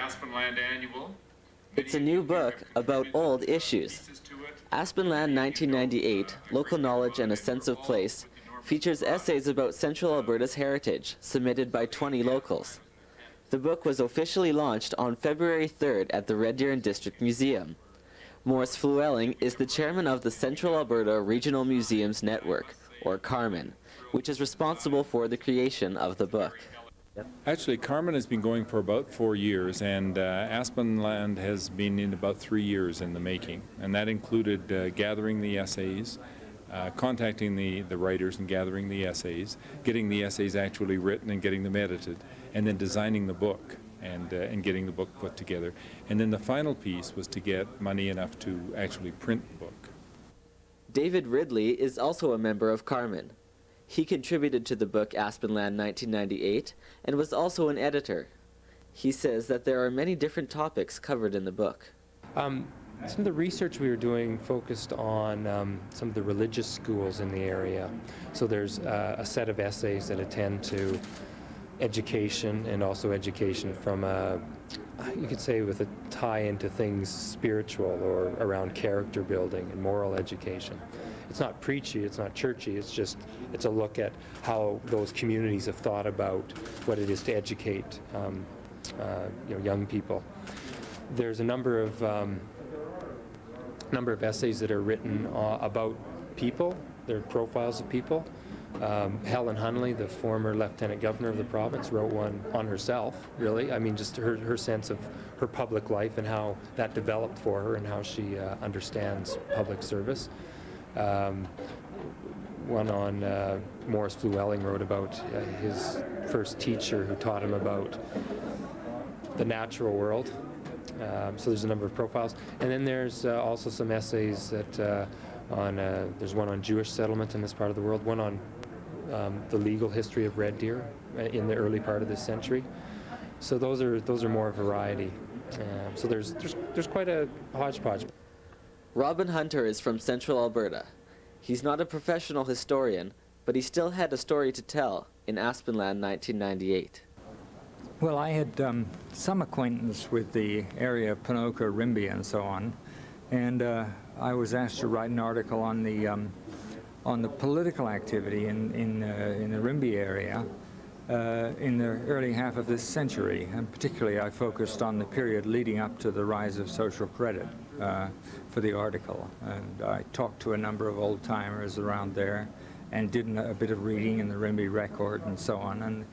Aspenland Annual. It's a new book about old issues. Aspenland 1998, Local Knowledge and a Sense of Place, features essays about Central Alberta's heritage, submitted by 20 locals. The book was officially launched on February 3rd at the Red Deer and District Museum. Morris Fluelling is the chairman of the Central Alberta Regional Museums Network, or CARMEN, which is responsible for the creation of the book. Actually, CARMEN has been going for about 4 years, and Aspenland has been in about 3 years in the making. And that included gathering the essays, contacting the writers and gathering the essays, getting the essays actually written and getting them edited, and then designing the book and getting the book put together. And then the final piece was to get money enough to actually print the book. David Ridley is also a member of CARMEN. He contributed to the book Aspenland 1998 and was also an editor. He says that there are many different topics covered in the book. Some of the research we were doing focused on some of the religious schools in the area. So there's a set of essays that attend to education, and also education from you could say with a tie into things spiritual or around character building and moral education. It's not preachy, it's not churchy, it's a look at how those communities have thought about what it is to educate young people. There's a number of essays that are written about people. They're profiles of people. Helen Hunley, the former Lieutenant Governor of the province, wrote one on herself, really. I mean, just her sense of her public life and how that developed for her and how she understands public service. One on Morris Fluelling wrote about his first teacher who taught him about the natural world. So there's a number of profiles. And then there's also some essays that there's one on Jewish settlement in this part of the world, one on the legal history of Red Deer in the early part of this century. So those are more variety. So there's quite a hodgepodge. Robin Hunter is from Central Alberta. He's not a professional historian, but he still had a story to tell in Aspenland 1998. Well, I had some acquaintance with the area of Ponoka, Rimbey, and so on, and I was asked to write an article on the political activity in the Rimbey area in the early half of this century, and particularly I focused on the period leading up to the rise of social credit for the article. And I talked to a number of old-timers around there and did a bit of reading in the Rimbey Record and so on. And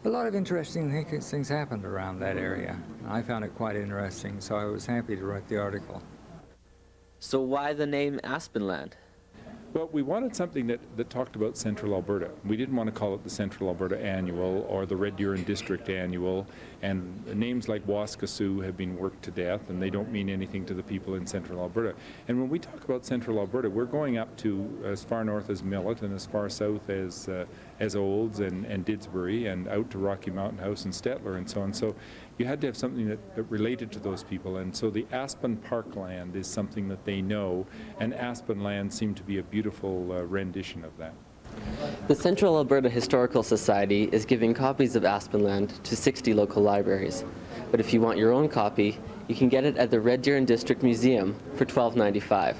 a lot of interesting things happened around that area. I found it quite interesting, so I was happy to write the article. So why the name Aspenland? Well, we wanted something that talked about Central Alberta. We didn't want to call it the Central Alberta Annual or the Red Deer and District Annual, and names like Waskasiu have been worked to death, and they don't mean anything to the people in Central Alberta. And when we talk about Central Alberta, we're going up to as far north as Millet and as far south as Olds and Didsbury, and out to Rocky Mountain House and Stettler and so on. So you had to have something that related to those people, and so the Aspen Parkland is something that they know, and Aspenland seemed to be a beautiful rendition of that. The Central Alberta Historical Society is giving copies of Aspenland to 60 local libraries, but if you want your own copy, you can get it at the Red Deer and District Museum for $12.95.